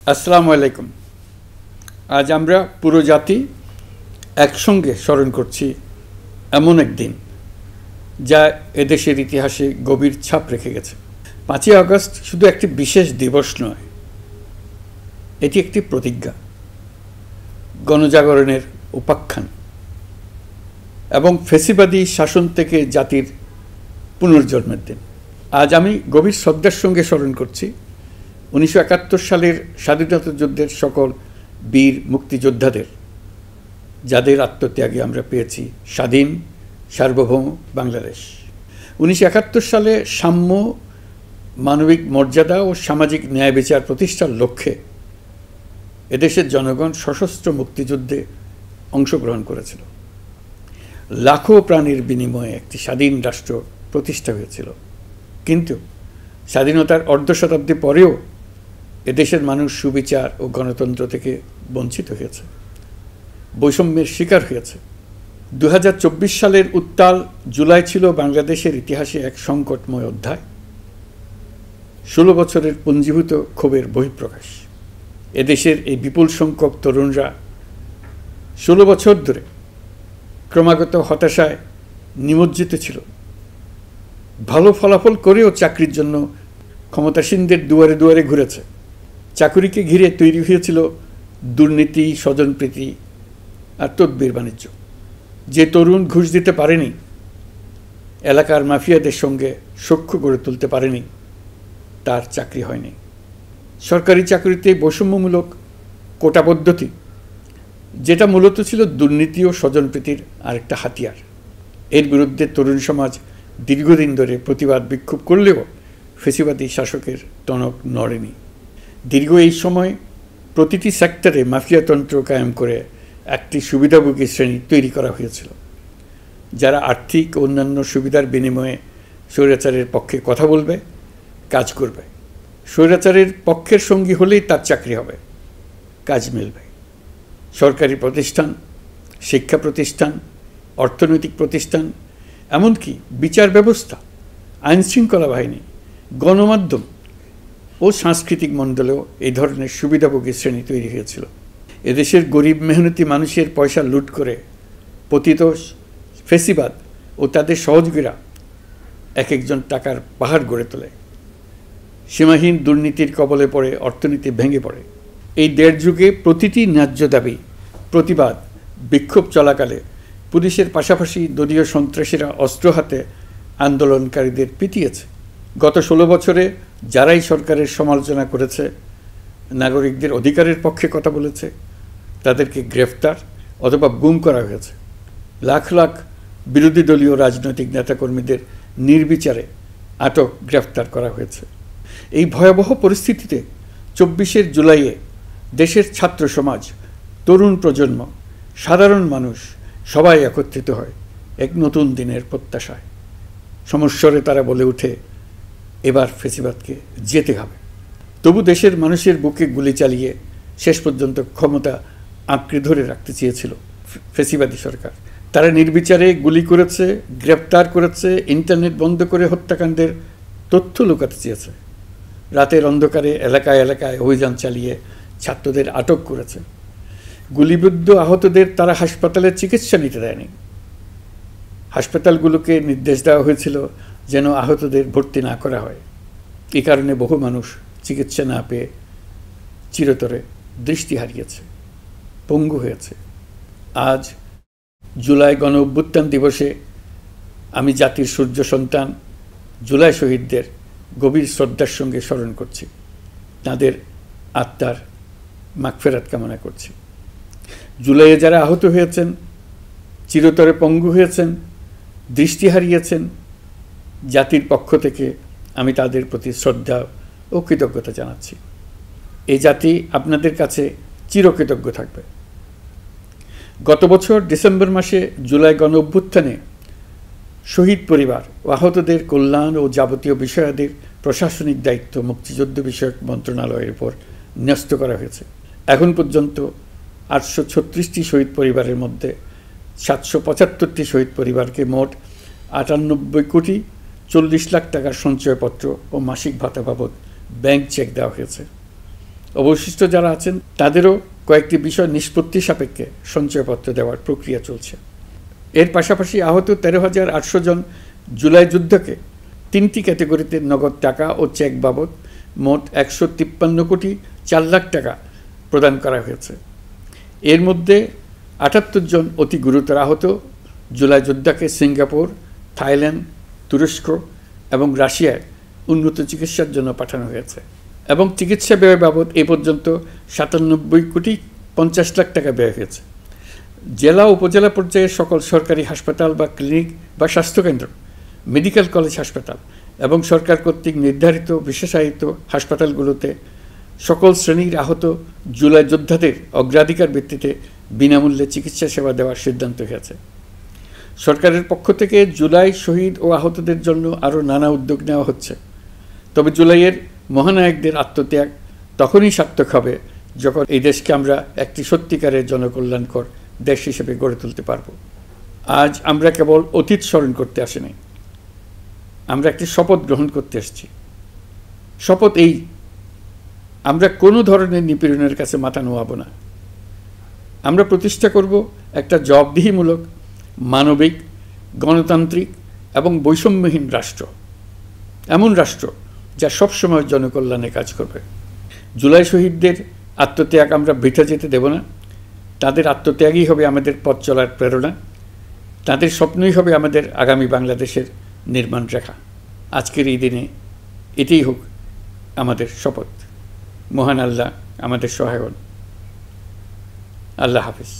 আসসালামু আলাইকুম। আজ আমরা পুরো জাতি একসঙ্গে স্মরণ করছি এমন এক দিন যা এদেশের ইতিহাসে গভীর ছাপ রেখে গেছে। 5ই আগস্ট শুধু একটি বিশেষ দিবস নয়, এটি একটি প্রতিজ্ঞা, গণজাগরণের উপাখ্যান এবং ফ্যাসিবাদী শাসন থেকে জাতির পুনর্জন্মের দিন। আজ আমি গভীর শ্রদ্ধার সঙ্গে স্মরণ করছি 1971 সালের স্বাধীনতা যুদ্ধের সকল বীর মুক্তিযোদ্ধাদের, যাদের আত্মত্যাগে আমরা পেয়েছি স্বাধীন সার্বভৌম বাংলাদেশ। 1971 সালে সাম্য, মানবিক মর্যাদা ও সামাজিক ন্যায় বিচার প্রতিষ্ঠার লক্ষ্যে এদেশের জনগণ সশস্ত্র মুক্তিযুদ্ধে অংশগ্রহণ করেছিল। লাখো প্রাণীর বিনিময়ে একটি স্বাধীন রাষ্ট্র প্রতিষ্ঠা হয়েছিল। কিন্তু স্বাধীনতার অর্ধ শতাব্দী পরেও এদেশের মানুষ সুবিচার ও গণতন্ত্র থেকে বঞ্চিত হয়েছে, বৈষম্যের শিকার হয়েছে। 2024 সালের উত্তাল জুলাই ছিল বাংলাদেশের ইতিহাসে এক সংকটময় অধ্যায়, 16 বছরের পুঞ্জীভূত ক্ষোভের বহিঃপ্রকাশ। এদেশের এই বিপুল সংখ্যক তরুণরা 16 বছর ধরে ক্রমাগত হতাশায় নিমজ্জিত ছিল। ভালো ফলাফল করেও চাকরির জন্য ক্ষমতাসীনদের দুয়ারে দুয়ারে ঘুরেছে। চাকুরিকে ঘিরে তৈরি হয়েছিল দুর্নীতি, স্বজনপ্রীতি আর তদবির বাণিজ্য। যে তরুণ ঘুষ দিতে পারেনি, এলাকার মাফিয়াদের সঙ্গে সখ্য গড়ে তুলতে পারেনি, তার চাকরি হয়নি। সরকারি চাকরিতে বৈষম্যমূলক কোটা পদ্ধতি, যেটা মূলত ছিল দুর্নীতি ও স্বজনপ্রীতির আরেকটা হাতিয়ার, এর বিরুদ্ধে তরুণ সমাজ দীর্ঘদিন ধরে প্রতিবাদ বিক্ষোভ করলেও ফ্যাসিবাদী শাসকের টনক নড়েনি। দীর্ঘ এই সময় প্রতিটি সেক্টরে মাফিয়াতন্ত্র কায়েম করে একটি সুবিধাভোগী শ্রেণী তৈরি করা হয়েছিল, যারা আর্থিক ও অন্যান্য সুবিধার বিনিময়ে স্বৈরাচারের পক্ষে কথা বলবে, কাজ করবে। স্বৈরাচারের পক্ষের সঙ্গী হলেই তার চাকরি হবে, কাজ মিলবে। সরকারি প্রতিষ্ঠান, শিক্ষা প্রতিষ্ঠান, অর্থনৈতিক প্রতিষ্ঠান, এমনকি বিচার ব্যবস্থা, আইনশৃঙ্খলা বাহিনী, গণমাধ্যম ও সাংস্কৃতিক মণ্ডলেও এই ধরনের সুবিধাভোগী শ্রেণী তৈরি হয়েছিল। এদেশের গরিব মেহনতি মানুষের পয়সা লুট করে পতিত ফ্যাসিবাদ ও তাদের সহযোগীরা এক একজন টাকার পাহাড় গড়ে তোলে। সীমাহীন দুর্নীতির কবলে পড়ে অর্থনীতি ভেঙে পড়ে। এই দেড় যুগে প্রতিটি ন্যায্য দাবি, প্রতিবাদ, বিক্ষোভ চলাকালে পুলিশের পাশাপাশি দলীয় সন্ত্রাসীরা অস্ত্র হাতে আন্দোলনকারীদের পিটিয়েছে। গত 16 বছরে যারাই সরকারের সমালোচনা করেছে, নাগরিকদের অধিকারের পক্ষে কথা বলেছে, তাদেরকে গ্রেফতার অথবা গুম করা হয়েছে। লাখ লাখ বিরোধী দলীয় রাজনৈতিক নেতাকর্মীদের নির্বিচারে আটক, গ্রেফতার করা হয়েছে। এই ভয়াবহ পরিস্থিতিতে 24 জুলাইয়ে দেশের ছাত্র সমাজ, তরুণ প্রজন্ম, সাধারণ মানুষ সবাই একত্রিত হয় এক নতুন দিনের প্রত্যাশায়। সমস্বরে তারা বলে ওঠে, এবার ফ্যাসিবাদকে যেতে হবে। তবু দেশের মানুষের বুকে গুলি চালিয়ে শেষ পর্যন্ত ক্ষমতা আঁকড়ে ধরে রাখতে চেয়েছিল ফ্যাসিবাদী সরকার। তারা নির্বিচারে গুলি করেছে, গ্রেপ্তার করেছে, ইন্টারনেট বন্ধ করে হত্যাকাণ্ডের তথ্য লুকাতে চেয়েছে। রাতের অন্ধকারে এলাকায় এলাকায় অভিযান চালিয়ে ছাত্রদের আটক করেছে। গুলিবিদ্ধ আহতদের তারা হাসপাতালে চিকিৎসা নিতে দেয়নি। হাসপাতালগুলোকে নির্দেশ দেওয়া হয়েছিল যেন আহতদের ভর্তি না করা হয়। এই কারণে বহু মানুষ চিকিৎসা না পেয়ে চিরতরে দৃষ্টি হারিয়েছে, পঙ্গু হয়েছে। আজ জুলাই গণ অভ্যুত্থান দিবসে আমি জাতির সূর্য সন্তান জুলাই শহীদদের গভীর শ্রদ্ধার সঙ্গে স্মরণ করছি, তাদের আত্মার মাগফিরাত কামনা করছি। জুলাইয়ে যারা আহত হয়েছেন, চিরতরে পঙ্গু হয়েছেন, দৃষ্টি হারিয়েছেন, জাতির পক্ষ থেকে আমি তাদের প্রতি শ্রদ্ধা ও কৃতজ্ঞতা জানাচ্ছি। এই জাতি আপনাদের কাছে চিরকৃতজ্ঞ থাকবে। গত বছর ডিসেম্বর মাসে জুলাই গণ অভ্যুত্থানে শহীদ পরিবার ও আহতদের কল্যাণ ও যাবতীয় বিষয়াদির প্রশাসনিক দায়িত্ব মুক্তিযুদ্ধ বিষয়ক মন্ত্রণালয়ের উপর ন্যস্ত করা হয়েছে। এখন পর্যন্ত 836টি শহীদ পরিবারের মধ্যে 775টি শহীদ পরিবারকে মোট 98,40,00,000 টাকার সঞ্চয়পত্র ও মাসিক ভাতা বাবদ ব্যাংক চেক দেওয়া হয়েছে। অবশিষ্ট যারা আছেন তাদেরও কয়েকটি বিষয় নিষ্পত্তি সাপেক্ষে সঞ্চয়পত্র দেওয়ার প্রক্রিয়া চলছে। এর পাশাপাশি আহত 13,800 জন জুলাই যুদ্ধকে 3টি ক্যাটাগরিতে নগদ টাকা ও চেক বাবদ মোট 153 কোটি 4 লাখ টাকা প্রদান করা হয়েছে। এর মধ্যে 78 জন অতি গুরুতর আহত জুলাই যোদ্ধাকে সিঙ্গাপুর, থাইল্যান্ড, তুরস্ক এবং রাশিয়ায় উন্নত চিকিৎসার জন্য পাঠানো হয়েছে এবং চিকিৎসা ব্যয় বাবদ এ পর্যন্ত 97 কোটি 50 লাখ টাকা ব্যয় হয়েছে। জেলা উপজেলা পর্যায়ে সকল সরকারি হাসপাতাল বা ক্লিনিক বা স্বাস্থ্যকেন্দ্র, মেডিকেল কলেজ হাসপাতাল এবং সরকার কর্তৃক নির্ধারিত বিশেষায়িত হাসপাতালগুলোতে সকল শ্রেণীর আহত জুলাই যোদ্ধাদের অগ্রাধিকার ভিত্তিতে বিনামূল্যে চিকিৎসা সেবা দেওয়ার সিদ্ধান্ত হয়েছে। সরকারের পক্ষ থেকে জুলাই শহীদ ও আহতদের জন্য আরও নানা উদ্যোগ নেওয়া হচ্ছে। তবে জুলাইয়ের মহানায়কদের আত্মত্যাগ তখনই সার্থক হবে যখন এই দেশকে আমরা একটি সত্যিকারের জনকল্যাণকর দেশ হিসেবে গড়ে তুলতে পারব। আজ আমরা কেবল অতীত স্মরণ করতে আসিনি, আমরা একটি শপথ গ্রহণ করতে এসেছি। শপথ এই, আমরা কোনো ধরনের নিপীড়নের কাছে মাথা নোয়াব না। আমরা প্রতিষ্ঠা করব একটা জবাবদিহিমূলক, মানবিক, গণতান্ত্রিক এবং বৈষম্যহীন রাষ্ট্র, এমন রাষ্ট্র যা সবসময় জনকল্যাণে কাজ করবে। জুলাই শহীদদের আত্মত্যাগ আমরা বৃথা যেতে দেব না। তাদের আত্মত্যাগই হবে আমাদের পথ চলার প্রেরণা, তাদের স্বপ্নই হবে আমাদের আগামী বাংলাদেশের নির্মাণ রেখা। আজকের এই দিনে এটাই হোক আমাদের শপথ। মহান আল্লাহ আমাদের সহায় হন। আল্লাহ হাফিজ।